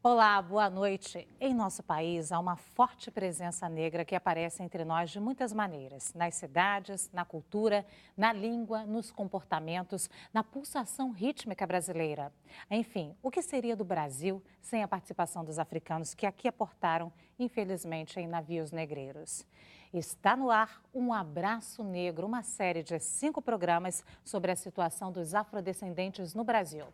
Olá, boa noite. Em nosso país, há uma forte presença negra que aparece entre nós de muitas maneiras: nas cidades, na cultura, na língua, nos comportamentos, na pulsação rítmica brasileira. Enfim, o que seria do Brasil sem a participação dos africanos que aqui aportaram, infelizmente, em navios negreiros? Está no ar Um Abraço Negro, uma série de 5 programas sobre a situação dos afrodescendentes no Brasil.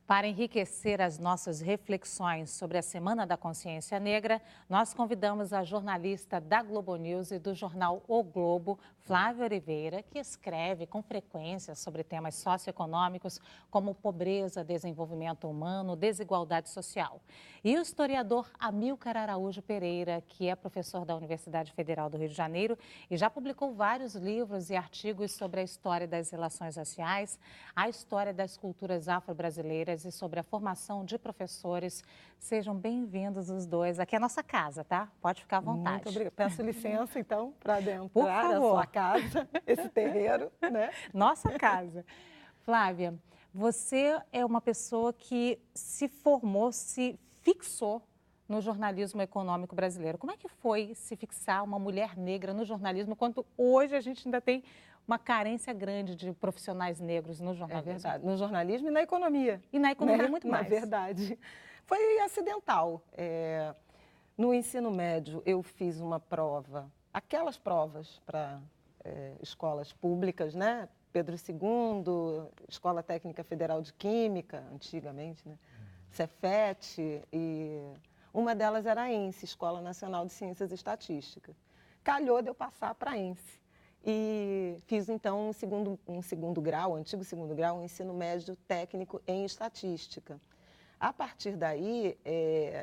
Para enriquecer as nossas reflexões sobre a Semana da Consciência Negra, nós convidamos a jornalista da Globo News e do jornal O Globo, Flávia Oliveira, que escreve com frequência sobre temas socioeconômicos como pobreza, desenvolvimento humano, desigualdade social. E o historiador Amílcar Araújo Pereira, que é professor da Universidade Federal do Rio de Janeiro e já publicou vários livros e artigos sobre a história das relações raciais, a história das culturas afro-brasileiras e sobre a formação de professores. Sejam bem-vindos os dois. Aqui é a nossa casa, tá? Pode ficar à vontade. Muito obrigada. Peço licença, então, para Por adentrar a favor. sua casa, esse terreiro, né? Nossa casa. Flávia, você é uma pessoa que se formou, se fixou no jornalismo econômico brasileiro. Como é que foi se fixar uma mulher negra no jornalismo, quando hoje a gente ainda tem uma carência grande de profissionais negros no É jornalismo? verdade. No jornalismo e na economia. E na economia né? muito mais. Na verdade. Foi acidental. No ensino médio, eu fiz uma prova, aquelas provas para escolas públicas, né? Pedro II, Escola Técnica Federal de Química, antigamente, né? Cefet, e uma delas era a ENSE, Escola Nacional de Ciências e Estatística. Calhou de eu passar para a ENSE. E fiz, então, um segundo grau, antigo segundo grau, um ensino médio técnico em estatística. A partir daí,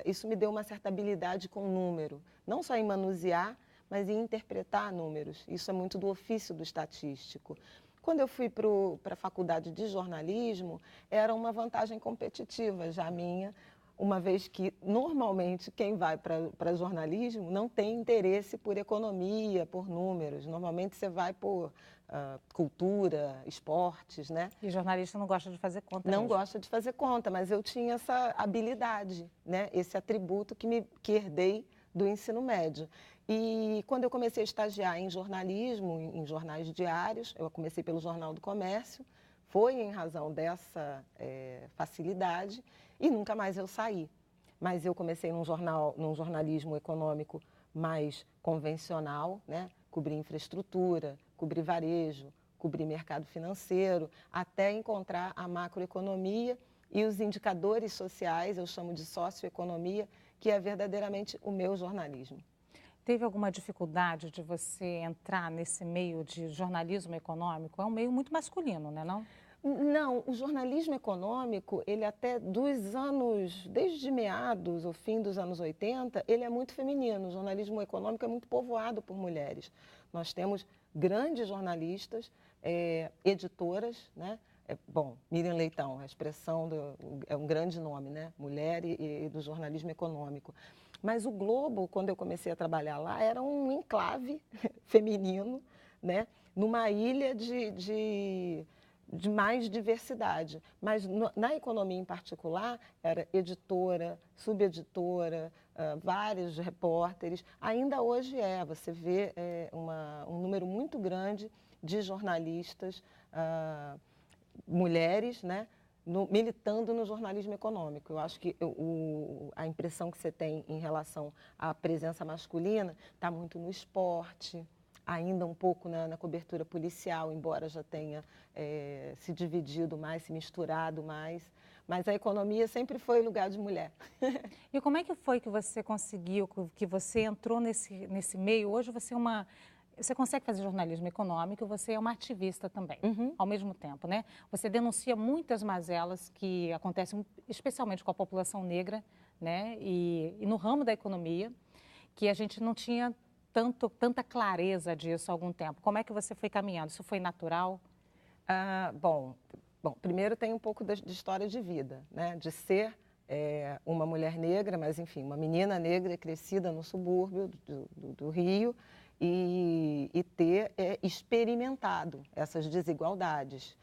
isso me deu uma certa habilidade com número, não só em manusear, mas em interpretar números. Isso é muito do ofício do estatístico. Quando eu fui para a faculdade de jornalismo, era uma vantagem competitiva já minha, uma vez que, normalmente, quem vai para jornalismo não tem interesse por economia, por números. Normalmente, você vai por cultura, esportes, né? E jornalista não gosta de fazer conta Não mesmo. gosta de fazer conta, mas eu tinha essa habilidade, né? Esse atributo que herdei do ensino médio. E quando eu comecei a estagiar em jornalismo, em jornais diários, eu comecei pelo Jornal do Comércio, foi em razão dessa facilidade e nunca mais eu saí. Mas eu comecei num jornalismo econômico mais convencional, né? Cobri infraestrutura, cobri varejo, cobrir mercado financeiro, até encontrar a macroeconomia e os indicadores sociais, eu chamo de socioeconomia, que é verdadeiramente o meu jornalismo. Teve alguma dificuldade de você entrar nesse meio de jornalismo econômico? É um meio muito masculino, né, não? Não, o jornalismo econômico, ele até desde meados, o fim dos anos 80, ele é muito feminino. O jornalismo econômico é muito povoado por mulheres. Nós temos grandes jornalistas, editoras, né? Miriam Leitão, a expressão é um grande nome, né? Mulher e do jornalismo econômico. Mas o Globo, quando eu comecei a trabalhar lá, era um enclave feminino, né? Numa ilha de mais diversidade. Mas na economia em particular, era editora, subeditora, vários repórteres. Ainda hoje você vê um número muito grande de jornalistas, mulheres, né, militando no jornalismo econômico. Eu acho que a impressão que você tem em relação à presença masculina está muito no esporte, ainda um pouco na cobertura policial, embora já tenha se dividido mais, se misturado mais. Mas a economia sempre foi lugar de mulher. E como é que foi que você conseguiu, que você entrou nesse meio? Hoje você consegue fazer jornalismo econômico, você é uma ativista também, ao mesmo tempo, né? Você denuncia muitas mazelas que acontecem, especialmente com a população negra, né? E no ramo da economia, que a gente não tinha tanta clareza disso há algum tempo. Como é que você foi caminhando? Isso foi natural? Bom, primeiro tem um pouco de história de vida, né? De ser uma mulher negra, mas enfim, uma menina negra crescida no subúrbio do Rio e ter experimentado essas desigualdades.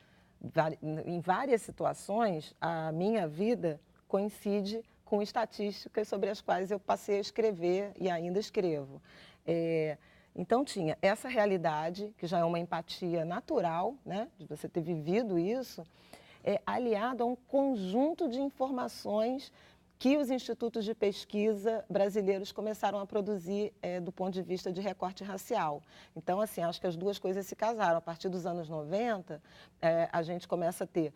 Em várias situações, a minha vida coincide com estatísticas sobre as quais eu passei a escrever e ainda escrevo. Então, tinha essa realidade, que já é uma empatia natural, né, de você ter vivido isso, aliado a um conjunto de informações que os institutos de pesquisa brasileiros começaram a produzir do ponto de vista de recorte racial. Então, assim, acho que as duas coisas se casaram. A partir dos anos 90, a gente começa a ter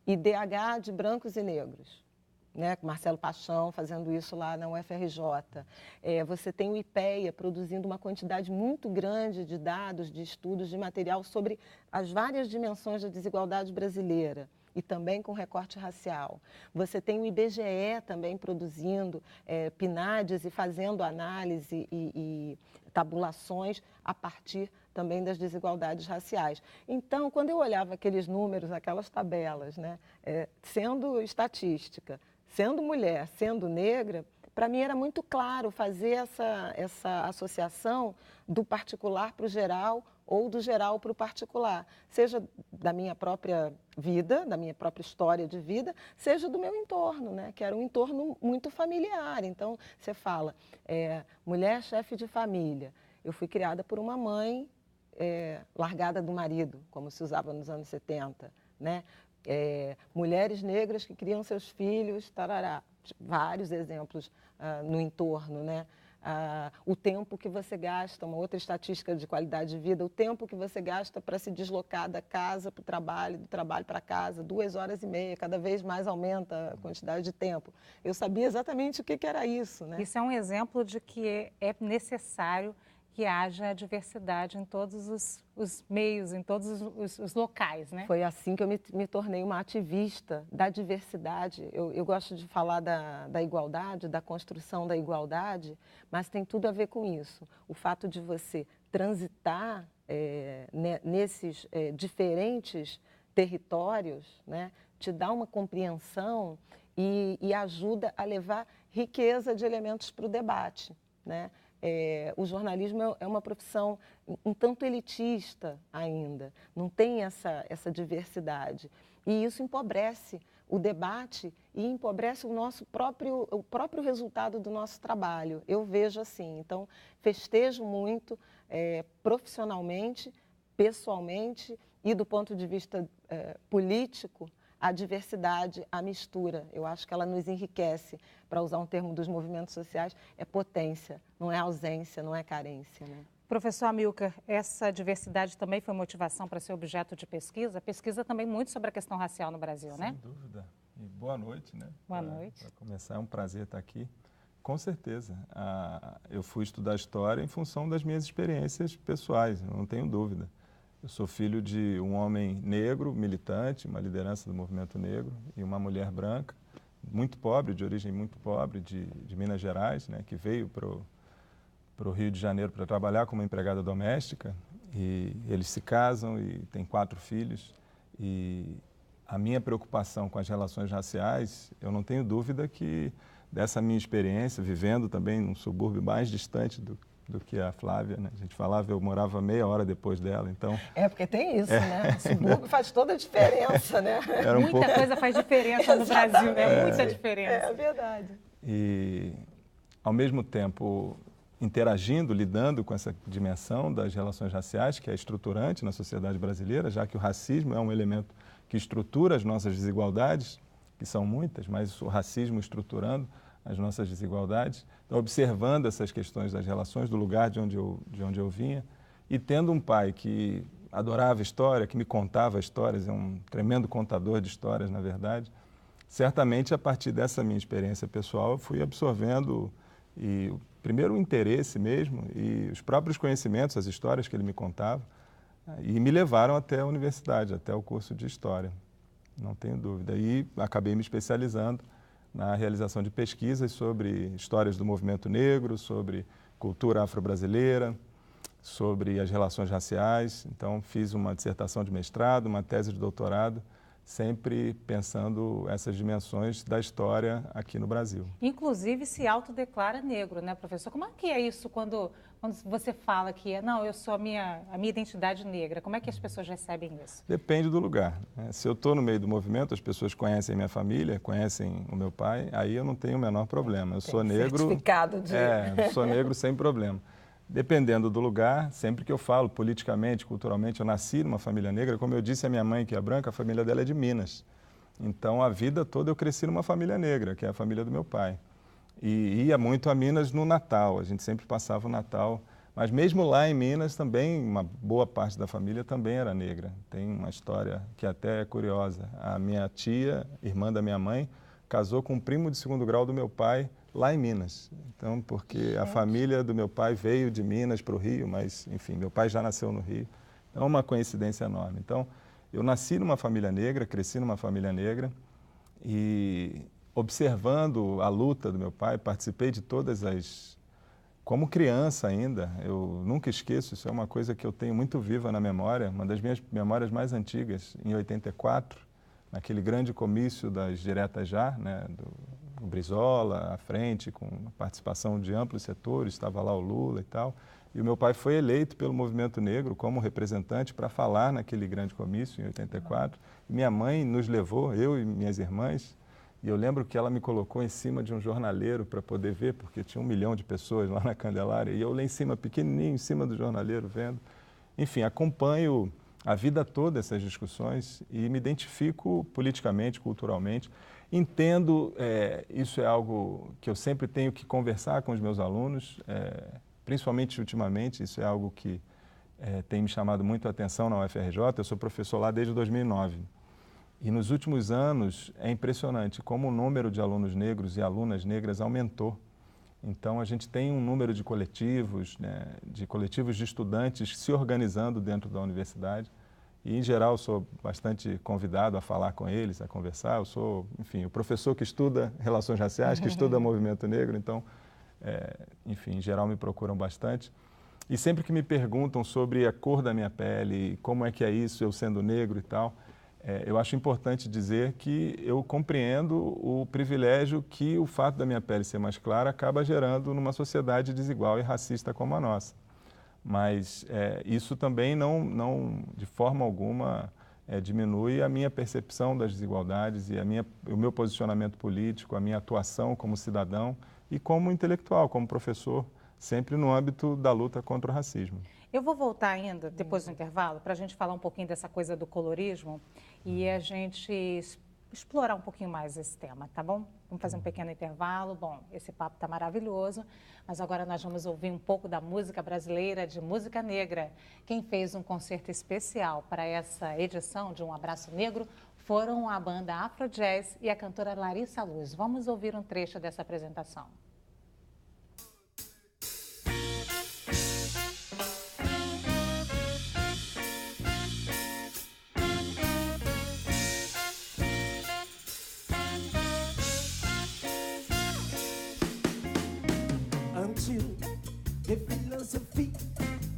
IDH de brancos e negros, né? Marcelo Paixão fazendo isso lá na UFRJ. Você tem o IPEA produzindo uma quantidade muito grande de dados, de estudos, de material sobre as várias dimensões da desigualdade brasileira e também com recorte racial. Você tem o IBGE também produzindo PNADs e fazendo análise e tabulações a partir também das desigualdades raciais. Então, quando eu olhava aqueles números, aquelas tabelas, né, sendo estatística, sendo mulher, sendo negra, para mim era muito claro fazer essa associação do particular para o geral ou do geral para o particular, seja da minha própria vida, da minha própria história de vida, seja do meu entorno, né? Que era um entorno muito familiar. Então, você fala, mulher chefe de família. Eu fui criada por uma mãe largada do marido, como se usava nos anos 70, né? Mulheres negras que criam seus filhos, tarará, vários exemplos no entorno, né? O tempo que você gasta, uma outra estatística de qualidade de vida, o tempo que você gasta para se deslocar da casa para o trabalho, do trabalho para casa, 2h30, cada vez mais aumenta a quantidade de tempo. Eu sabia exatamente o que era isso, né? Isso é um exemplo de que é necessário que haja diversidade em todos os meios, em todos os locais, né? Foi assim que eu me tornei uma ativista da diversidade. Eu gosto de falar da igualdade, da construção da igualdade, mas tem tudo a ver com isso. O fato de você transitar nesses diferentes territórios, né, te dá uma compreensão e ajuda a levar riqueza de elementos para o debate, né? O jornalismo é uma profissão um tanto elitista ainda, não tem essa diversidade. E isso empobrece o debate e empobrece o próprio resultado do nosso trabalho. Eu vejo assim. Então, festejo muito profissionalmente, pessoalmente e do ponto de vista político, a diversidade, a mistura. Eu acho que ela nos enriquece, para usar um termo dos movimentos sociais, é potência, não é ausência, não é carência, né? Professor Amilcar, essa diversidade também foi motivação para ser objeto de pesquisa? Pesquisa também muito sobre a questão racial no Brasil, né? Sem dúvida. E boa noite, né? Boa noite. Para começar, é um prazer estar aqui. Com certeza. Eu fui estudar história em função das minhas experiências pessoais, não tenho dúvida. Eu sou filho de um homem negro, militante, uma liderança do movimento negro, e uma mulher branca, muito pobre, de origem muito pobre, de Minas Gerais, né, que veio para o Rio de Janeiro para trabalhar como empregada doméstica. E eles se casam e têm 4 filhos. E a minha preocupação com as relações raciais, eu não tenho dúvida que dessa minha experiência, vivendo também num subúrbio mais distante do que a Flávia, né? A gente falava, eu morava meia hora depois dela, então... porque tem isso, né? O subúrbio faz toda a diferença, né? Muita coisa faz diferença no Brasil, né? Muita diferença. É verdade. E, ao mesmo tempo, interagindo, lidando com essa dimensão das relações raciais, que é estruturante na sociedade brasileira, já que o racismo é um elemento que estrutura as nossas desigualdades, que são muitas, mas o racismo estruturando as nossas desigualdades, então, observando essas questões das relações, do lugar de onde eu vinha, e tendo um pai que adorava história, que me contava histórias, é um tremendo contador de histórias, na verdade, certamente, a partir dessa minha experiência pessoal, eu fui absorvendo primeiro o interesse mesmo e os próprios conhecimentos, as histórias que ele me contava, e me levaram até a universidade, até o curso de História, não tenho dúvida. E acabei me especializando na realização de pesquisas sobre histórias do movimento negro, sobre cultura afro-brasileira, sobre as relações raciais. Então, fiz uma dissertação de mestrado, uma tese de doutorado, sempre pensando essas dimensões da história aqui no Brasil. Inclusive se autodeclara negro, né, professor? Como é que é isso quando você fala que, não, eu sou a minha identidade negra? Como é que as pessoas recebem isso? Depende do lugar, né? Se eu estou no meio do movimento, as pessoas conhecem a minha família, conhecem o meu pai, aí eu não tenho o menor problema. Eu sou negro, certificado de... sou negro sem problema. Dependendo do lugar, sempre que eu falo politicamente, culturalmente, eu nasci numa família negra, como eu disse a minha mãe, que é branca, a família dela é de Minas. Então, a vida toda eu cresci numa família negra, que é a família do meu pai. E ia muito a Minas no Natal, a gente sempre passava o Natal. Mas mesmo lá em Minas também, uma boa parte da família também era negra. Tem uma história que até é curiosa. A minha tia, irmã da minha mãe, casou com um primo de segundo grau do meu pai, lá em Minas. Então, porque a família do meu pai veio de Minas para o Rio, mas, enfim, meu pai já nasceu no Rio. Então, é uma coincidência enorme. Então, eu nasci numa família negra, cresci numa família negra e, observando a luta do meu pai, participei de todas as... Como criança ainda, eu nunca esqueço, isso é uma coisa que eu tenho muito viva na memória, uma das minhas memórias mais antigas, em 84, naquele grande comício das Diretas Já, né, do Brizola, à frente, com a participação de amplos setores, estava lá o Lula e tal. E o meu pai foi eleito pelo movimento negro como representante para falar naquele grande comício, em 84. E minha mãe nos levou, eu e minhas irmãs, e eu lembro que ela me colocou em cima de um jornaleiro para poder ver, porque tinha 1 milhão de pessoas lá na Candelária, e eu lá em cima, pequenininho, em cima do jornaleiro, vendo. Enfim, acompanho a vida toda essas discussões e me identifico politicamente, culturalmente. Entendo, isso é algo que eu sempre tenho que conversar com os meus alunos, principalmente ultimamente, isso é algo que tem me chamado muito a atenção na UFRJ. Eu sou professor lá desde 2009. E nos últimos anos é impressionante como o número de alunos negros e alunas negras aumentou. Então, a gente tem um número de coletivos, né, de estudantes se organizando dentro da universidade. E, em geral, eu sou bastante convidado a falar com eles, a conversar. Eu sou, enfim, o professor que estuda relações raciais, que estuda movimento negro. Então, enfim, em geral, me procuram bastante. E sempre que me perguntam sobre a cor da minha pele, como é que é isso, eu sendo negro e tal, eu acho importante dizer que eu compreendo o privilégio que o fato da minha pele ser mais clara acaba gerando numa sociedade desigual e racista como a nossa. Mas isso também não de forma alguma, diminui a minha percepção das desigualdades e o meu posicionamento político, a minha atuação como cidadão e como intelectual, como professor, sempre no âmbito da luta contra o racismo. Eu vou voltar ainda, depois do intervalo, para a gente falar um pouquinho dessa coisa do colorismo e a gente explorar um pouquinho mais esse tema, tá bom? Vamos fazer um pequeno intervalo. Bom, esse papo está maravilhoso, mas agora nós vamos ouvir um pouco da música brasileira, de música negra. Quem fez um concerto especial para essa edição de Um Abraço Negro foram a banda Afro Jazz e a cantora Larissa Luz. Vamos ouvir um trecho dessa apresentação. The philosophy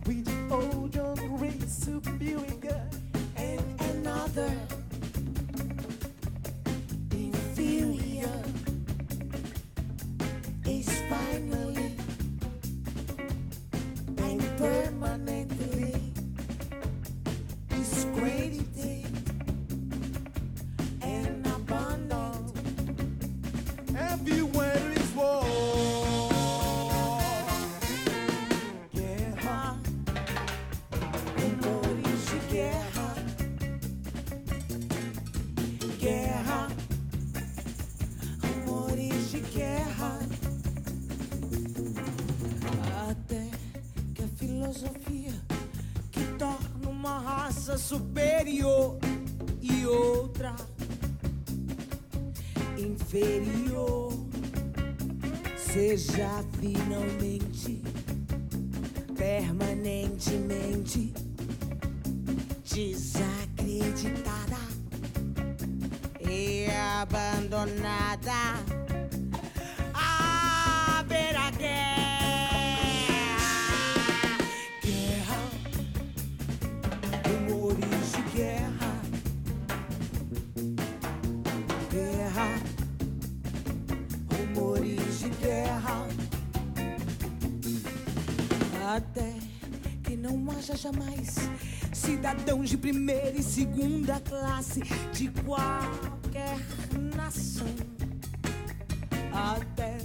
with the old young race superior and another inferior is finally and permanently discredited and abandoned. Everywhere is war. Que torna uma raça superior e outra inferior seja finalmente, permanentemente desacreditada e abandonada. Haverá guerra. Rumores de guerra até que não haja jamais cidadãos de primeira e segunda classe de qualquer nação, até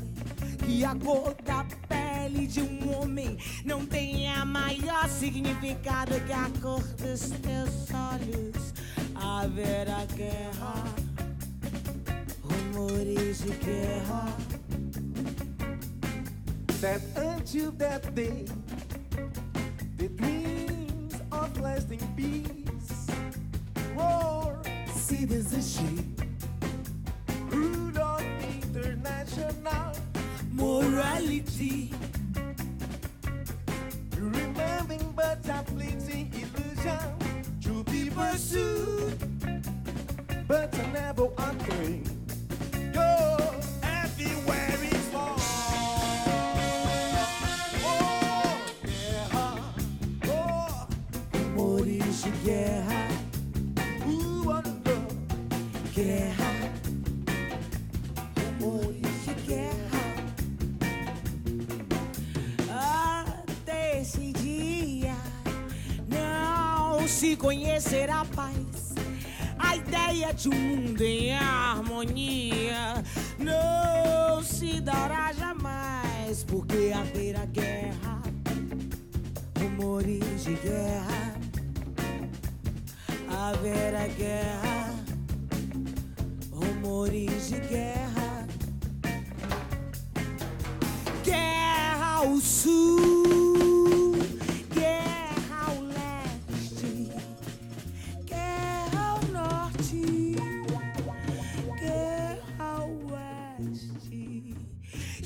que a cor da pele de um homem não tenha maior significado que a cor dos teus olhos. Haverá guerra, rumores de guerra. That until that day, the dreams of lasting peace roar. Citizenship, Rule of international morality, remembering but a fleeting illusion to be pursued, but I never unclean. Yo, everywhere is war. Oh, guerra, oh, rumores de guerra, wonder. guerra, rumores de guerra. Até esse dia não se conhecer a paz, a ideia de um mundo em harmonia não se dará jamais, porque haverá guerra, rumores de guerra, haverá guerra, rumores de guerra, guerra ao sul, guerra ao leste, guerra ao norte, guerra ao oeste,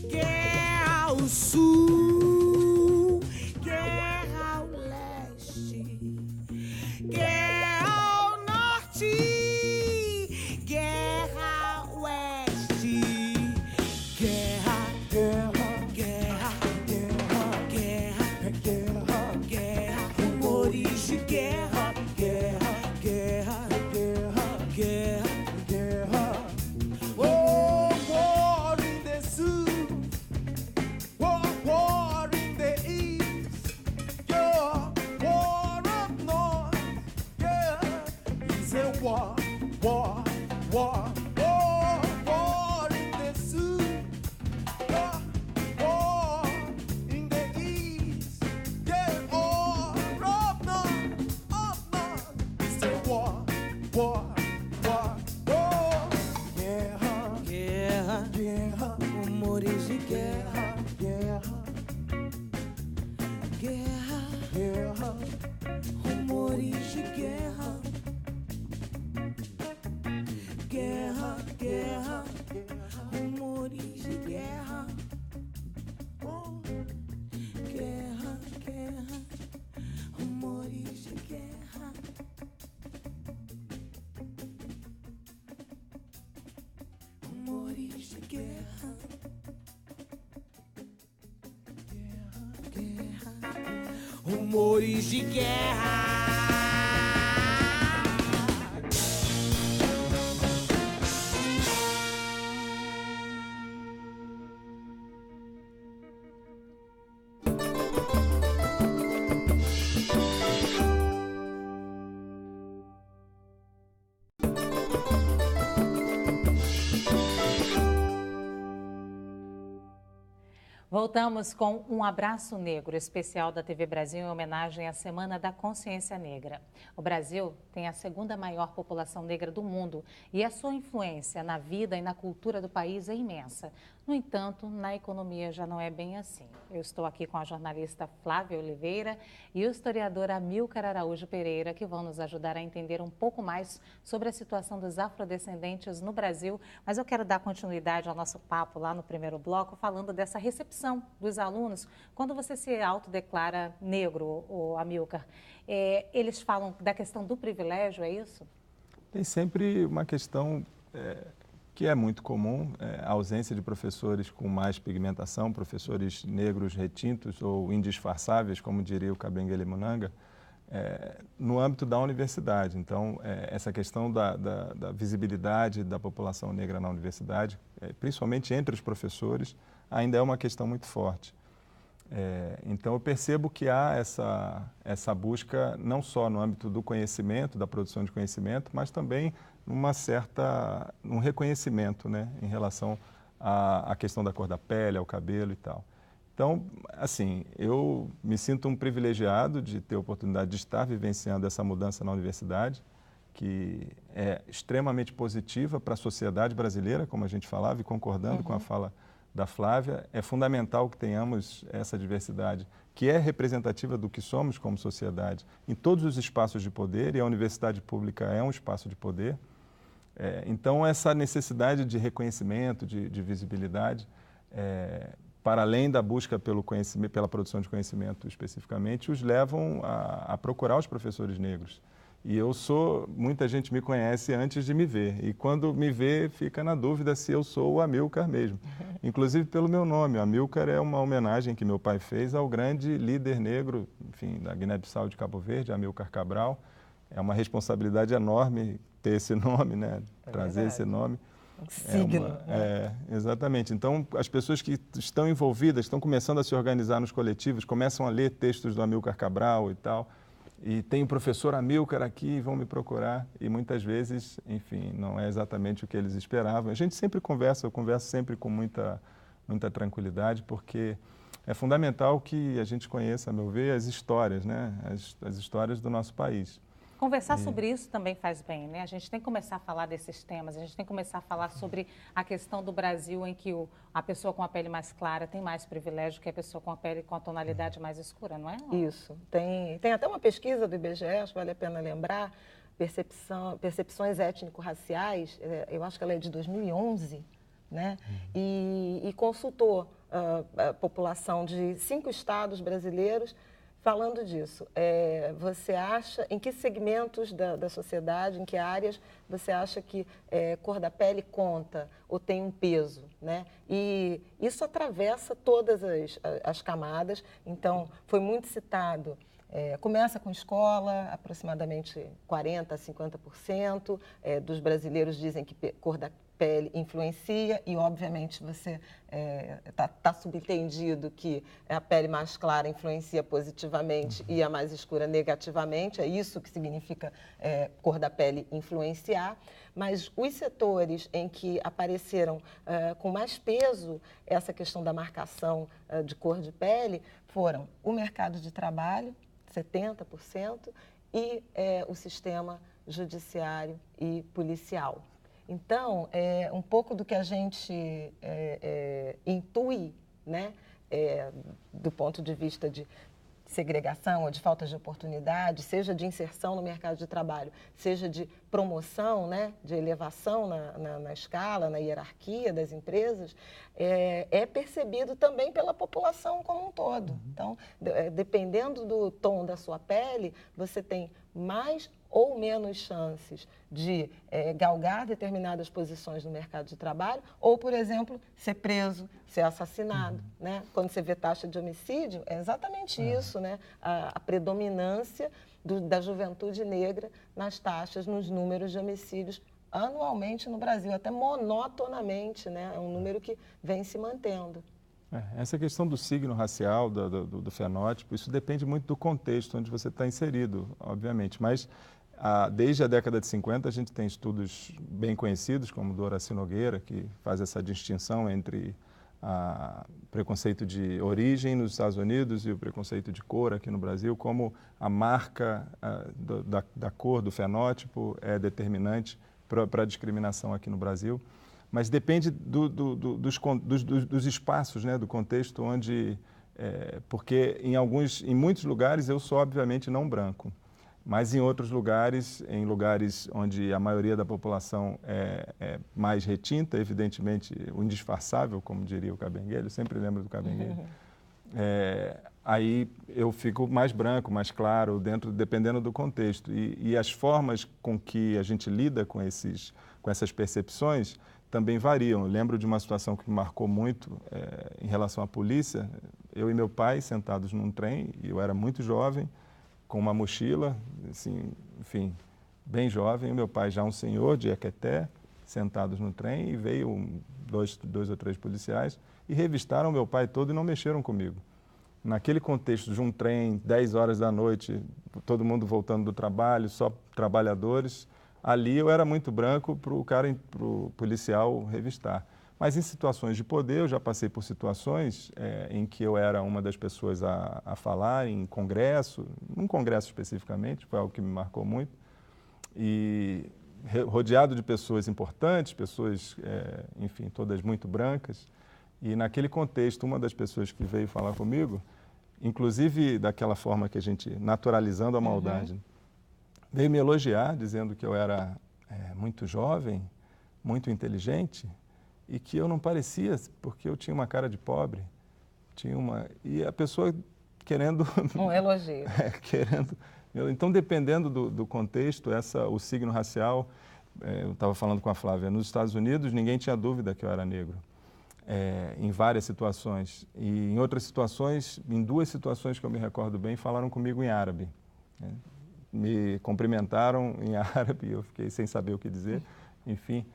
guerra ao sul, guerra ao leste, guerra ao norte, guerra ao oeste, guerra, Guerra, guerra, guerra, guerra, guerra, guerra, rumores de guerra, guerra, guerra, guerra, guerra. guerra. Oh, war in the south, war in the east. Yeah, war up north. Yeah, it's a war. Oh, war in the south. Yeah, war in the east. Yeah, war up north. It's a war. Oh, guerra, Guerra, guerra, rumores de guerra, guerra, guerra, guerra, rumores de guerra, guerra, guerra, rumores de guerra, guerra, guerra, rumores de guerra. Rumores de guerra, guerra, rumores de guerra. Voltamos com um abraço negro especial da TV Brasil em homenagem à Semana da Consciência Negra. O Brasil tem a segunda maior população negra do mundo e a sua influência na vida e na cultura do país é imensa. No entanto, na economia já não é bem assim. Eu estou aqui com a jornalista Flávia Oliveira e o historiador Amílcar Araújo Pereira, que vão nos ajudar a entender um pouco mais sobre a situação dos afrodescendentes no Brasil. Mas eu quero dar continuidade ao nosso papo lá no primeiro bloco, falando dessa recepção dos alunos. Quando você se autodeclara negro, Amílcar, eles falam da questão do privilégio, é isso? Tem sempre uma questão que é muito comum, a ausência de professores com mais pigmentação, professores negros retintos ou indisfarçáveis, como diria o Kabengele Munanga, no âmbito da universidade. Então, essa questão da visibilidade da população negra na universidade, principalmente entre os professores, ainda é uma questão muito forte. Então, eu percebo que há essa busca não só no âmbito do conhecimento, da produção de conhecimento, mas também um reconhecimento, né, em relação à questão da cor da pele, ao cabelo e tal. Então, assim, eu me sinto um privilegiado de ter a oportunidade de estar vivenciando essa mudança na universidade, que é extremamente positiva para a sociedade brasileira, como a gente falava, e concordando com a fala da Flávia, é fundamental que tenhamos essa diversidade, que é representativa do que somos como sociedade, em todos os espaços de poder, e a universidade pública é um espaço de poder. Então, essa necessidade de reconhecimento, de visibilidade, para além da busca pelo conhecimento, pela produção de conhecimento especificamente, os levam a procurar os professores negros. E muita gente me conhece antes de me ver. E quando me vê, fica na dúvida se eu sou o Amilcar mesmo. Inclusive pelo meu nome. Amilcar é uma homenagem que meu pai fez ao grande líder negro, enfim, da Guiné-Bissau de Cabo Verde, Amilcar Cabral. É uma responsabilidade enorme ter esse nome, né? Trazer esse nome. Um signo. Exatamente. Então, as pessoas que estão envolvidas, estão começando a se organizar nos coletivos, começam a ler textos do Amilcar Cabral e tal. E tem o professor Amilcar aqui, vão me procurar. E muitas vezes, enfim, não é exatamente o que eles esperavam. A gente sempre conversa, eu converso sempre com muita tranquilidade, porque é fundamental que a gente conheça, a meu ver, as histórias, né? As histórias do nosso país. Conversar sobre isso também faz bem, né? A gente tem que começar a falar desses temas, a gente tem que começar a falar sobre a questão do Brasil em que a pessoa com a pele mais clara tem mais privilégio que a pessoa com a pele com a tonalidade mais escura, não é? Isso. Tem até uma pesquisa do IBGE, acho que vale a pena lembrar, percepções étnico-raciais, eu acho que ela é de 2011, né? E consultou a população de 5 estados brasileiros falando disso. Você acha, em que segmentos da sociedade, em que áreas você acha que cor da pele conta ou tem um peso, né? E isso atravessa todas as camadas. Então, foi muito citado. Começa com escola, aproximadamente 40% a 50% dos brasileiros dizem que cor da pele influencia e, obviamente, você tá subentendido que a pele mais clara influencia positivamente e a mais escura negativamente. É isso que significa cor da pele influenciar. Mas os setores em que apareceram com mais peso essa questão da marcação de cor de pele foram o mercado de trabalho, 70%, e o sistema judiciário e policial. Então, um pouco do que a gente intui, né, do ponto de vista de segregação ou de falta de oportunidade, seja de inserção no mercado de trabalho, seja de promoção, né, de elevação na escala, na hierarquia das empresas, é percebido também pela população como um todo. Então, dependendo do tom da sua pele, você tem mais ou menos chances de galgar determinadas posições no mercado de trabalho ou, por exemplo, ser preso, ser assassinado, né? Quando você vê taxa de homicídio, é exatamente isso, né? A predominância da juventude negra nas taxas, nos números de homicídios anualmente no Brasil, até monotonamente, né? É um número que vem se mantendo. Essa questão do signo racial, do fenótipo, isso depende muito do contexto onde você está inserido, obviamente, mas desde a década de 50 a gente tem estudos bem conhecidos, como do Horaci Nogueira, que faz essa distinção entre preconceito de origem nos Estados Unidos e o preconceito de cor aqui no Brasil, como a marca da cor, do fenótipo, é determinante para a discriminação aqui no Brasil. Mas depende dos espaços, né, do contexto onde... porque em muitos lugares eu sou, obviamente, não branco. Mas em outros lugares, em lugares onde a maioria da população é mais retinta, evidentemente, o indisfarçável, como diria o Cabenguele, eu sempre lembro do Cabenguele, aí eu fico mais branco, mais claro, dependendo do contexto. E as formas com que a gente lida com essas percepções também variam. Eu lembro de uma situação que me marcou muito em relação à polícia. Eu e meu pai sentados num trem, e eu era muito jovem, com uma mochila, assim, enfim, bem jovem. E meu pai já um senhor de Equeté, sentados no trem, e veio dois ou três policiais e revistaram meu pai todo e não mexeram comigo. naquele contexto de um trem, 10 horas da noite, todo mundo voltando do trabalho, só trabalhadores, ali eu era muito branco para o policial revistar. Mas em situações de poder, eu já passei por situações em que eu era uma das pessoas a falar em congresso, num congresso especificamente, foi algo que me marcou muito, e rodeado de pessoas importantes, pessoas, enfim, todas muito brancas, e naquele contexto, uma das pessoas que veio falar comigo, inclusive daquela forma que a gente, naturalizando a maldade, veio me elogiar, dizendo que eu era muito jovem, muito inteligente, e que eu não parecia, porque eu tinha uma cara de pobre. E a pessoa querendo... Um elogio. Querendo... Então, dependendo do contexto, o signo racial, eu estava falando com a Flávia, nos Estados Unidos ninguém tinha dúvida que eu era negro. Em várias situações. E em outras situações, em 2 situações que eu me recordo bem, falaram comigo em árabe. Me cumprimentaram em árabe, eu fiquei sem saber o que dizer, enfim.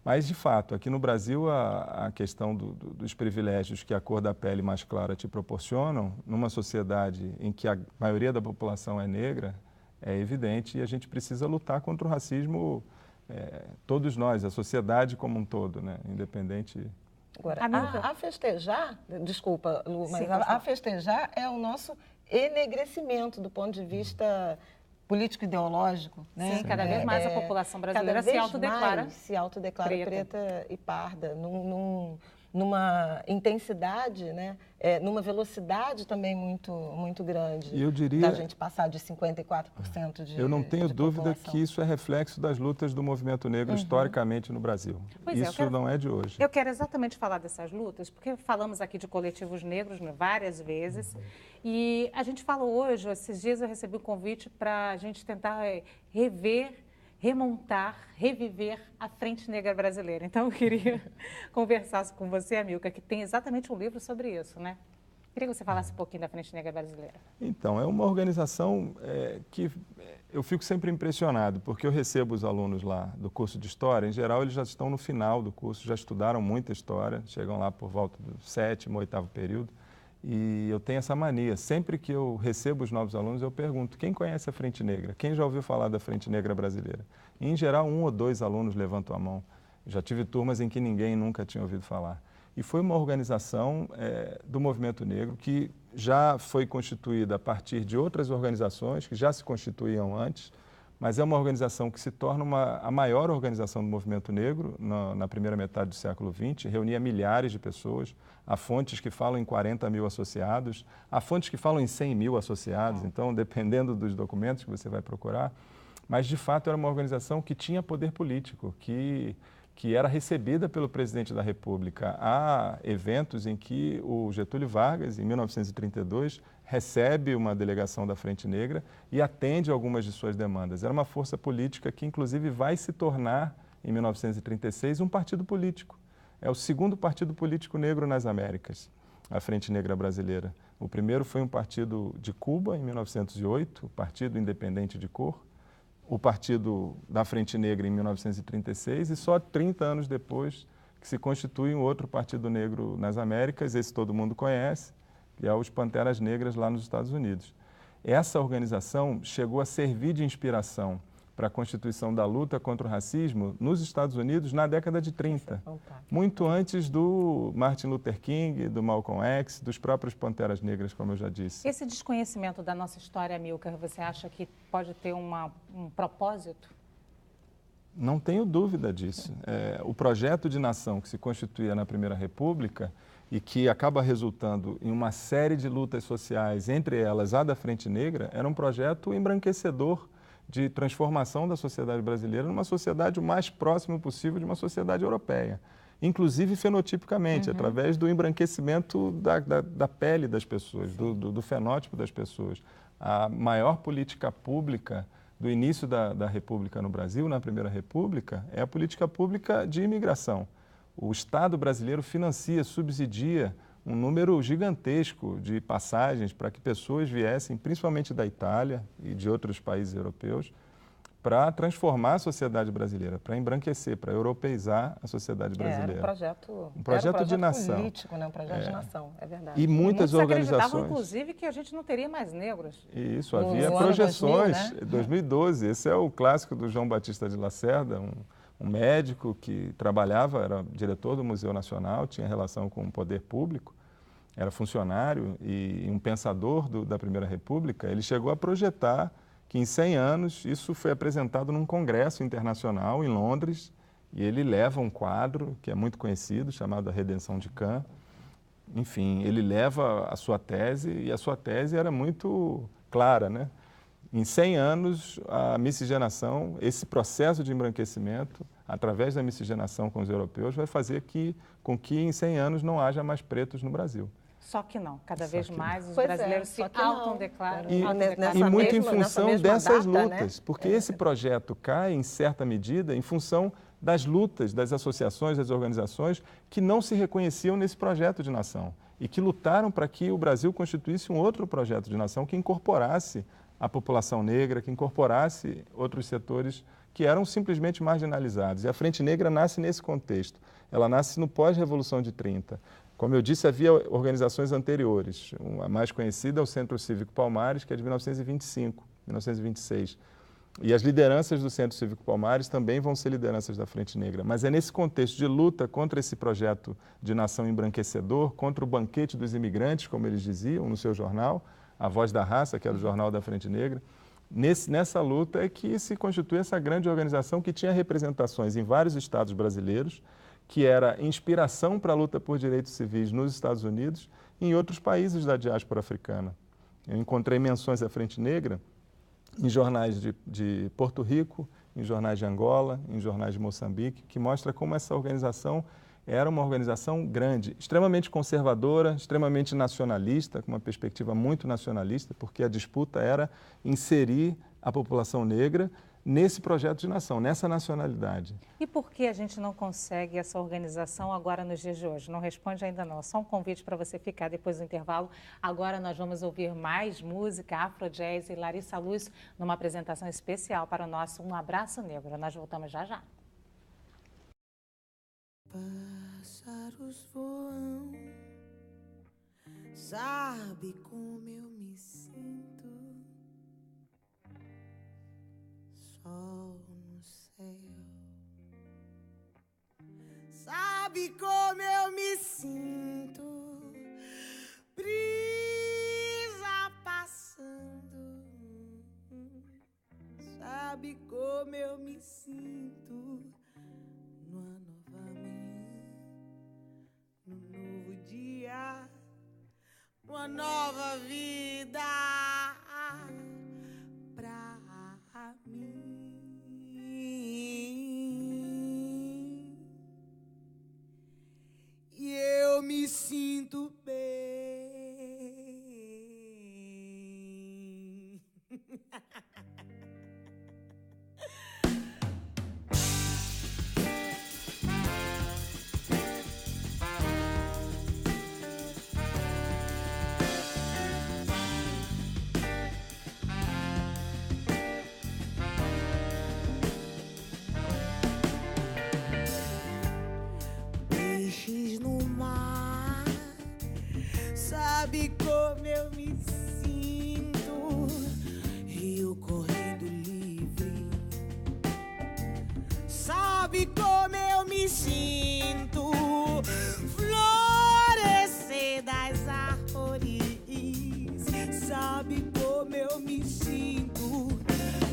Mas, de fato, aqui no Brasil, a questão dos privilégios que a cor da pele mais clara te proporcionam, numa sociedade em que a maioria da população é negra, é evidente, e a gente precisa lutar contra o racismo, todos nós, a sociedade como um todo, né? Independente... Agora, a festejar, desculpa, Lu, mas a festejar é o nosso enegrecimento do ponto de vista político-ideológico. Né? Sim, cada vez mais a população brasileira se autodeclara preta e parda, numa intensidade, né? Numa velocidade também muito grande. E eu diria, da gente passar de 54% de eu não tenho dúvida população. que isso é reflexo das lutas do movimento negro historicamente no Brasil. Isso não é de hoje. Eu quero exatamente falar dessas lutas, porque falamos aqui de coletivos negros várias vezes, e a gente fala hoje, esses dias eu recebi um convite para a gente tentar remontar, reviver a Frente Negra Brasileira. Então, eu queria conversar com você, Amilcar, que tem exatamente um livro sobre isso, né? Queria que você falasse um pouquinho da Frente Negra Brasileira. Então, é uma organização que eu fico sempre impressionado, porque eu recebo os alunos lá do curso de História, em geral eles já estão no final do curso, já estudaram muita História, chegam lá por volta do 7º, 8º período, e eu tenho essa mania, sempre que eu recebo os novos alunos, eu pergunto, quem conhece a Frente Negra? Quem já ouviu falar da Frente Negra Brasileira? E, em geral, 1 ou 2 alunos levantam a mão. Já tive turmas em que ninguém nunca tinha ouvido falar. E foi uma organização do movimento negro que já foi constituída a partir de outras organizações que já se constituíam antes, mas é uma organização que se torna a maior organização do movimento negro na primeira metade do século XX, reunia milhares de pessoas, há fontes que falam em 40 mil associados, há fontes que falam em 100 mil associados, então, dependendo dos documentos que você vai procurar, mas, de fato, era uma organização que tinha poder político, que era recebida pelo presidente da República. Há eventos em que o Getúlio Vargas, em 1932, recebe uma delegação da Frente Negra e atende algumas de suas demandas. Era uma força política que, inclusive, vai se tornar, em 1936, um partido político. É o 2º partido político negro nas Américas, a Frente Negra Brasileira. O primeiro foi um partido de Cuba, em 1908, o Partido Independente de Cor, o Partido da Frente Negra em 1936 e só 30 anos depois que se constitui um outro partido negro nas Américas, esse todo mundo conhece, que é os Panteras Negras lá nos Estados Unidos. Essa organização chegou a servir de inspiração para a constituição da luta contra o racismo nos Estados Unidos na década de 30, muito antes do Martin Luther King, do Malcolm X, dos próprios Panteras Negras, como eu já disse. Esse desconhecimento da nossa história, Amilcar, você acha que pode ter um propósito? Não tenho dúvida disso. O projeto de nação que se constituía na Primeira República e que acaba resultando em uma série de lutas sociais, entre elas a da Frente Negra, era um projeto embranquecedor de transformação da sociedade brasileira numa sociedade o mais próximo possível de uma sociedade europeia, inclusive fenotipicamente, através do embranquecimento da pele das pessoas, do fenótipo das pessoas. A maior política pública do início da República no Brasil, na Primeira República, é a política pública de imigração. O Estado brasileiro financia, subsidia um número gigantesco de passagens para que pessoas viessem, principalmente da Itália e de outros países europeus, para transformar a sociedade brasileira, para embranquecer, para europeizar a sociedade brasileira. Era um projeto de nação. político, né? Um projeto de nação, é verdade. E muitas organizações... acreditavam, inclusive, que a gente não teria mais negros. Isso, havia projeções. 2000, né? 2012, esse é o clássico do João Batista de Lacerda, um médico que trabalhava, era diretor do Museu Nacional, tinha relação com o poder público, era funcionário e um pensador da Primeira República. Ele chegou a projetar que em 100 anos, isso foi apresentado num congresso internacional em Londres, e ele leva um quadro que é muito conhecido, chamado A Redenção de Cã. Enfim, ele leva a sua tese, e a sua tese era muito clara, né? Em 100 anos, a miscigenação, esse processo de embranquecimento, através da miscigenação com os europeus, vai fazer com que em 100 anos não haja mais pretos no Brasil. Só que não, cada vez mais os Pois brasileiros se autodeclaram. autodeclaram. E muito em função dessas data, lutas, né? porque esse projeto cai, em certa medida, em função das lutas das associações, das organizações que não se reconheciam nesse projeto de nação e que lutaram para que o Brasil constituísse um outro projeto de nação que incorporasse a população negra, que incorporasse outros setores que eram simplesmente marginalizados. E a Frente Negra nasce nesse contexto. Ela nasce no pós-Revolução de 30. Como eu disse, havia organizações anteriores. A mais conhecida é o Centro Cívico Palmares, que é de 1925, 1926. E as lideranças do Centro Cívico Palmares também vão ser lideranças da Frente Negra. Mas é nesse contexto de luta contra esse projeto de nação embranquecedor, contra o banquete dos imigrantes, como eles diziam no seu jornal, A Voz da Raça, que era o jornal da Frente Negra. Nessa luta é que se constitui essa grande organização que tinha representações em vários estados brasileiros, que era inspiração para a luta por direitos civis nos Estados Unidos e em outros países da diáspora africana. Eu encontrei menções à Frente Negra em jornais de Porto Rico, em jornais de Angola, em jornais de Moçambique, que mostra como essa organização era uma organização grande, extremamente conservadora, extremamente nacionalista, com uma perspectiva muito nacionalista, porque a disputa era inserir a população negra nesse projeto de nação, nessa nacionalidade. E por que a gente não consegue essa organização agora nos dias de hoje? Não responde ainda não, só um convite para você ficar depois do intervalo. Agora nós vamos ouvir mais música, Afro-Jazz e Larissa Luz, numa apresentação especial para o nosso Um Abraço Negro. Nós voltamos já já. Pássaros voam, sabe como eu me sinto? Sol no céu, sabe como eu me sinto? Brisa passando, sabe como eu me sinto? Numa nova manhã, num novo dia, uma nova vida pra mim. E eu me sinto bem. Peixes no mar, sabe como eu me sinto? Rio correndo livre, sabe como eu me sinto? Florescer das árvores, sabe como eu me sinto?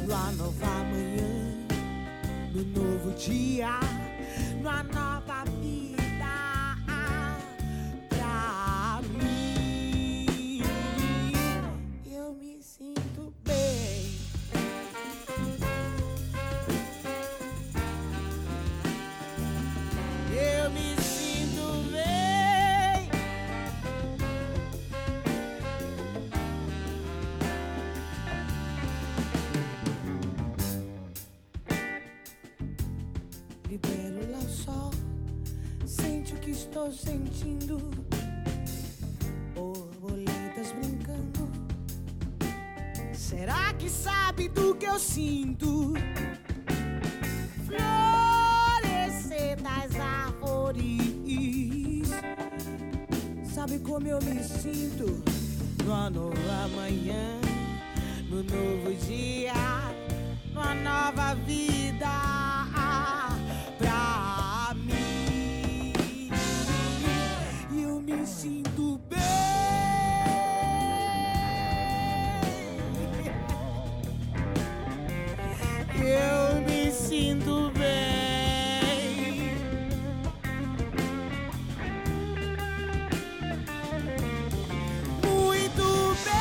Numa nova manhã, no novo dia, numa nova vida pra mim. Eu me sinto bem. Eu me sinto bem. Libero lá o sol, sente o que estou sentindo. Borboletas brincando, Será que sabe do que eu sinto? Florescer das árvores. Sabe como eu me sinto? Numa nova manhã, no novo dia, numa nova vida pra mim. E eu me sinto bem. Eu me sinto bem. Muito bem.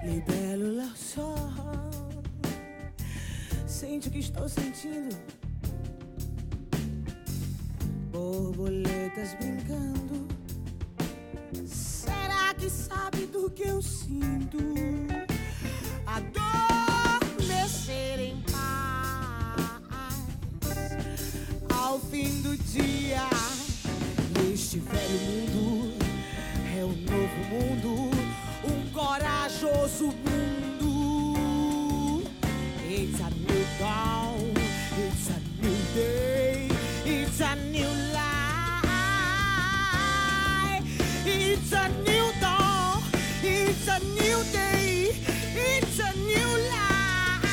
Libélula ao sol, sente o que estou sentindo. Borboletas brincando. Será que sabe do que eu sinto? Adormecer em paz ao fim do dia. Este velho mundo é um novo mundo, um corajoso mundo. It's a new dawn, it's a new day, it's a new life. It's a new dawn, it's a new day, it's a new life.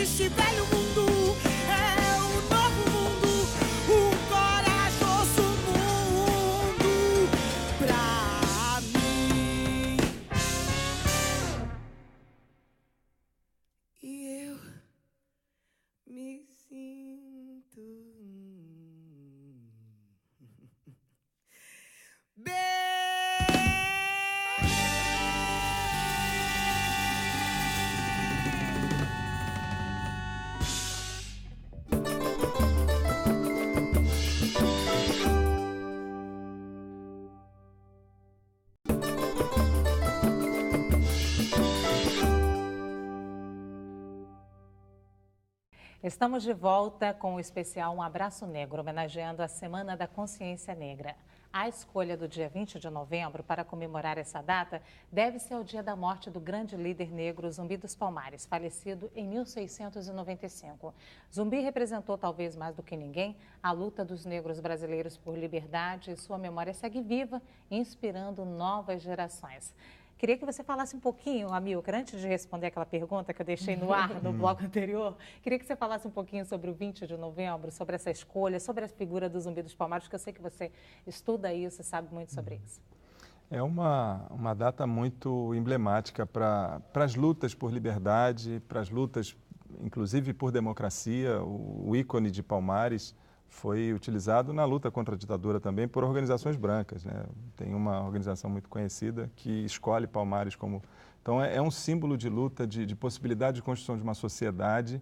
Este velho mundo é um novo mundo, um corajoso mundo pra mim. E eu me sinto bem. Estamos de volta com o especial Um Abraço Negro, homenageando a Semana da Consciência Negra. A escolha do dia 20 de novembro para comemorar essa data deve-se ao dia da morte do grande líder negro Zumbi dos Palmares, falecido em 1695. Zumbi representou, talvez mais do que ninguém, a luta dos negros brasileiros por liberdade e sua memória segue viva, inspirando novas gerações. Queria que você falasse um pouquinho, Amilcar, antes de responder aquela pergunta que eu deixei no ar no bloco anterior, queria que você falasse um pouquinho sobre o 20 de novembro, sobre essa escolha, sobre a figura do Zumbi dos Palmares, que eu sei que você estuda isso e sabe muito sobre isso. É uma data muito emblemática para as lutas por liberdade, para as lutas, inclusive por democracia. O ícone de Palmares foi utilizado na luta contra a ditadura também por organizações brancas, né? Tem uma organização muito conhecida que escolhe Palmares como... Então, é um símbolo de luta, de possibilidade de construção de uma sociedade,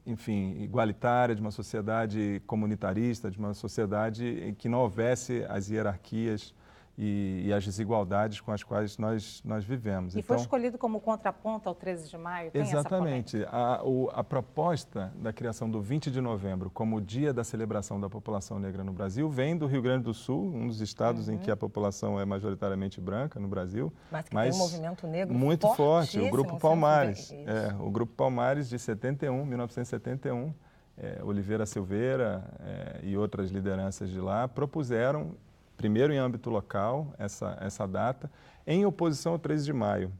enfim, igualitária, de uma sociedade comunitarista, de uma sociedade em que não houvesse as hierarquias e as desigualdades com as quais nós vivemos. E foi escolhido como contraponto ao 13 de maio? Tem Exatamente. essa A proposta da criação do 20 de novembro como dia da celebração da população negra no Brasil vem do Rio Grande do Sul, um dos estados em que a população é majoritariamente branca no Brasil. Mas que tem um movimento negro muito forte, o Grupo Palmares. O Grupo Palmares de 1971, Oliveira Silveira e outras lideranças de lá propuseram, primeiro em âmbito local, essa data, em oposição ao 13 de maio.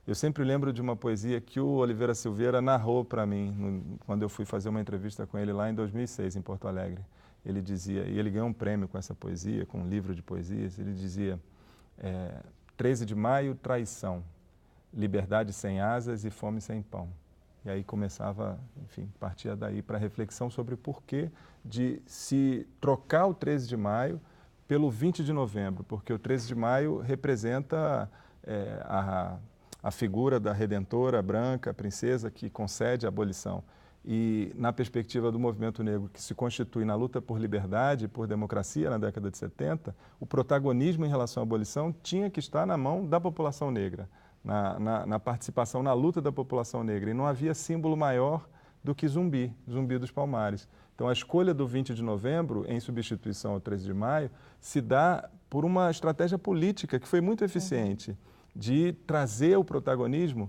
Eu sempre lembro de uma poesia que o Oliveira Silveira narrou para mim, quando eu fui fazer uma entrevista com ele lá em 2006, em Porto Alegre. Ele dizia, e ele ganhou um prêmio com essa poesia, com um livro de poesias, ele dizia, 13 de maio, traição, liberdade sem asas e fome sem pão. E aí começava, enfim, partia daí para a reflexão sobre o porquê de se trocar o 13 de maio pelo 20 de novembro, porque o 13 de maio representa a figura da redentora branca, a princesa que concede a abolição. E na perspectiva do movimento negro que se constitui na luta por liberdade e por democracia na década de 70, o protagonismo em relação à abolição tinha que estar na mão da população negra, na participação na luta da população negra. E não havia símbolo maior do que Zumbi dos Palmares. Então, a escolha do 20 de novembro, em substituição ao 13 de maio, se dá por uma estratégia política que foi muito eficiente, de trazer o protagonismo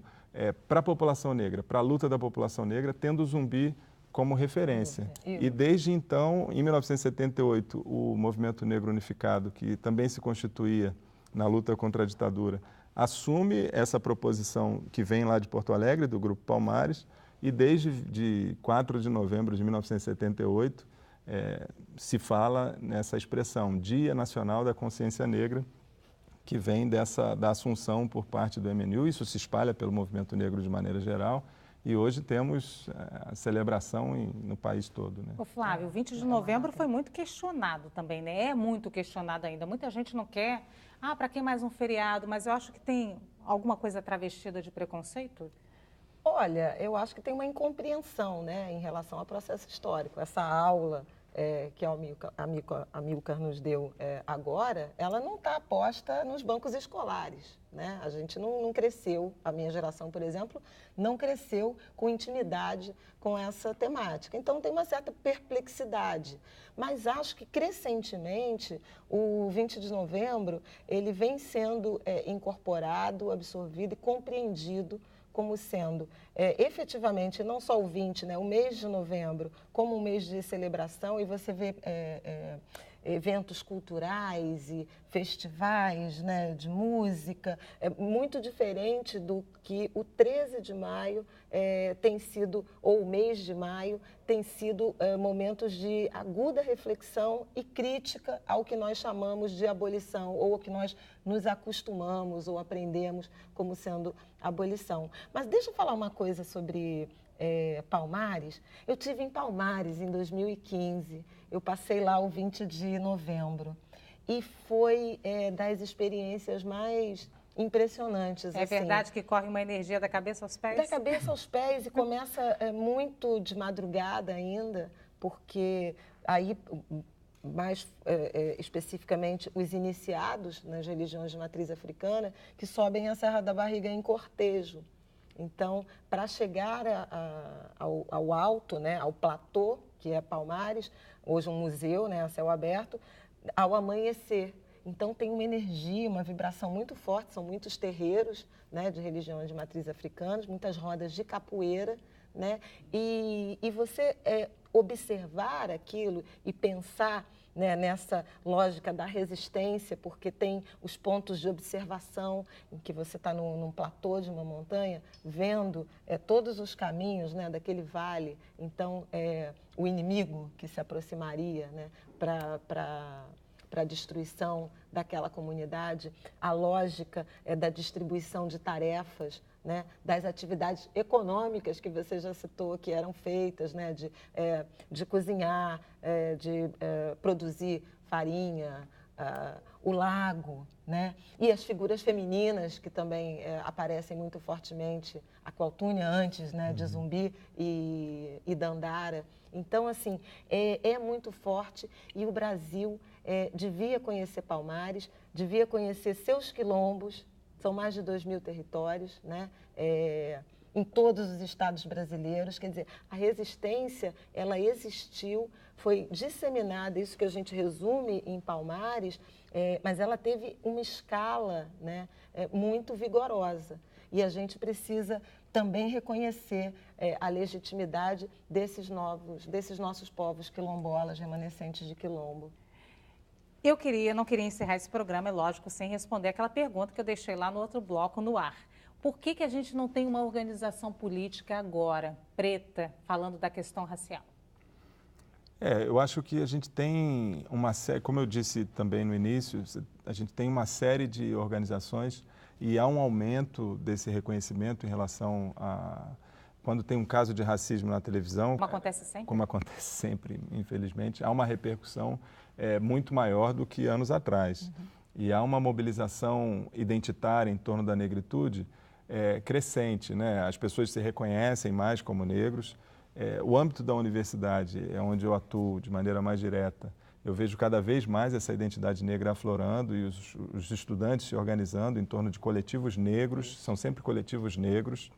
para a população negra, para a luta da população negra, tendo o Zumbi como referência. E desde então, em 1978, o Movimento Negro Unificado, que também se constituía na luta contra a ditadura, assume essa proposição que vem lá de Porto Alegre, do Grupo Palmares, e desde 4 de novembro de 1978 se fala nessa expressão, Dia Nacional da Consciência Negra, que vem da assunção por parte do MNU. Isso se espalha pelo movimento negro de maneira geral, e hoje temos a celebração no país todo, né? Ô Flávio, o 20 de novembro foi muito questionado também, né? É muito questionado ainda. Muita gente não quer, para que mais um feriado? Mas eu acho que tem alguma coisa travestida de preconceito? Olha, eu acho que tem uma incompreensão, né, em relação ao processo histórico. Essa aula que a Amilcar nos deu agora, ela não está posta nos bancos escolares, né? A gente não cresceu, a minha geração, por exemplo, não cresceu com intimidade com essa temática. Então, tem uma certa perplexidade. Mas acho que, crescentemente, o 20 de novembro, ele vem sendo incorporado, absorvido e compreendido como sendo efetivamente não só o 20, né, o mês de novembro, como um mês de celebração, e você vê eventos culturais e festivais, né, de música, muito diferente do que o 13 de maio tem sido, ou o mês de maio, tem sido momentos de aguda reflexão e crítica ao que nós chamamos de abolição, ou ao que nós nos acostumamos ou aprendemos como sendo abolição. Mas deixa eu falar uma coisa sobre Palmares. Eu tive em Palmares em 2015, eu passei lá o 20 de novembro e foi das experiências mais impressionantes. É verdade que corre uma energia da cabeça aos pés? Da cabeça aos pés, e começa muito de madrugada ainda, porque aí, mais especificamente, os iniciados nas religiões de matriz africana, que sobem a Serra da Barriga em cortejo. Então, para chegar ao alto, né, ao platô, que é Palmares, hoje um museu, né, a céu aberto, ao amanhecer. Então, tem uma energia, uma vibração muito forte, são muitos terreiros, né, de religiões de matriz africanas, muitas rodas de capoeira, né, e você observar aquilo e pensar, né, nessa lógica da resistência, porque tem os pontos de observação em que você está num platô de uma montanha, vendo todos os caminhos, né, daquele vale. Então, o inimigo que se aproximaria, né, para a destruição daquela comunidade, a lógica da distribuição de tarefas, né, das atividades econômicas que você já citou, que eram feitas, né, de cozinhar, de produzir farinha, o lago, né, e as figuras femininas que também aparecem muito fortemente, a Qualtúnia antes, né, de Zumbi e Dandara. Então, assim, é muito forte, e o Brasil devia conhecer Palmares, devia conhecer seus quilombos. São mais de 2.000 territórios, né, em todos os estados brasileiros. Quer dizer, a resistência, ela existiu, foi disseminada, isso que a gente resume em Palmares, mas ela teve uma escala, né, muito vigorosa. E a gente precisa também reconhecer a legitimidade desses nossos povos quilombolas, remanescentes de quilombo. Eu não queria encerrar esse programa, é lógico, sem responder aquela pergunta que eu deixei lá no outro bloco no ar. Por que a gente não tem uma organização política agora, preta, falando da questão racial? Eu acho que a gente tem uma série, como eu disse também no início, a gente tem uma série de organizações e há um aumento desse reconhecimento em relação quando tem um caso de racismo na televisão, Como acontece sempre? como acontece sempre, infelizmente, há uma repercussão muito maior do que anos atrás. E há uma mobilização identitária em torno da negritude crescente, né? As pessoas se reconhecem mais como negros. O âmbito da universidade é onde eu atuo de maneira mais direta. Eu vejo cada vez mais essa identidade negra aflorando e os estudantes se organizando em torno de coletivos negros, são sempre coletivos negros.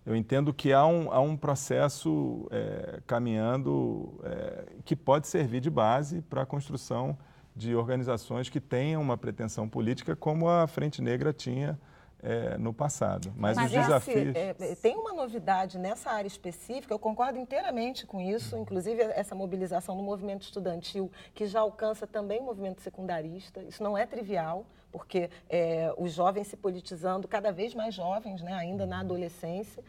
Eu entendo que há um processo caminhando que pode servir de base para a construção de organizações que tenham uma pretensão política como a Frente Negra tinha no passado. Mas os desafios... tem uma novidade nessa área específica, eu concordo inteiramente com isso, inclusive essa mobilização do movimento estudantil, que já alcança também o movimento secundarista. Isso não é trivial, porque os jovens se politizando, cada vez mais jovens, né, ainda na adolescência.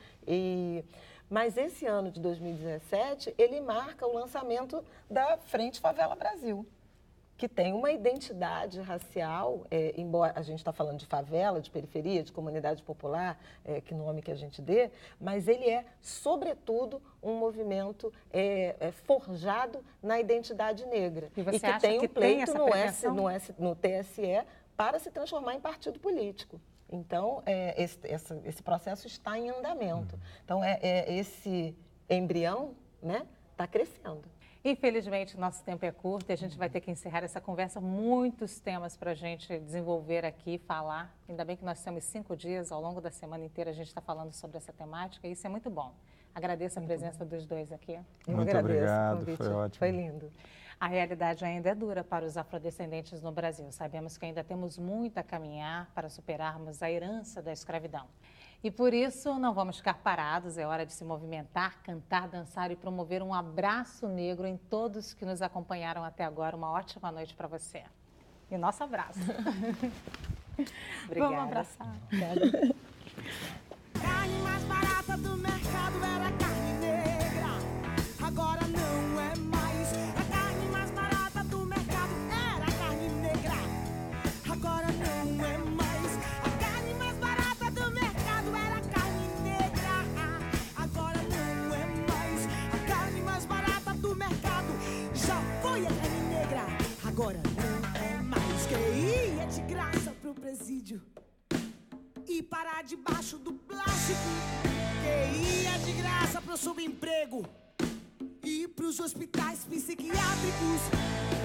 Mas esse ano de 2017, ele marca o lançamento da Frente Favela Brasil, que tem uma identidade racial, embora a gente está falando de favela, de periferia, de comunidade popular, que nome que a gente dê, mas ele é, sobretudo, um movimento forjado na identidade negra. E você que acha tem que um pleito tem no TSE para se transformar em partido político. Então, esse processo está em andamento. Então, esse embrião, né, está crescendo. Infelizmente, nosso tempo é curto e a gente vai ter que encerrar essa conversa. Muitos temas para a gente desenvolver aqui, falar. Ainda bem que nós temos 5 dias, ao longo da semana inteira a gente está falando sobre essa temática e isso é muito bom. Agradeço a presença dos dois aqui. Muito obrigado, foi ótimo. Foi lindo. A realidade ainda é dura para os afrodescendentes no Brasil. Sabemos que ainda temos muito a caminhar para superarmos a herança da escravidão. E por isso não vamos ficar parados, é hora de se movimentar, cantar, dançar e promover um abraço negro em todos que nos acompanharam até agora. Uma ótima noite para você. E nosso abraço. Obrigada. Vamos abraçar. Carne mais barata do mercado era carne negra. Agora não é mais. A carne mais barata do mercado era carne negra. Agora não é mais. A carne mais barata do mercado era carne negra. Agora não é mais. A carne mais barata do mercado já foi a carne negra. Agora não é mais. Que ia de graça pro presídio e parar debaixo do plástico, que ia de graça pro subemprego e pros hospitais psiquiátricos.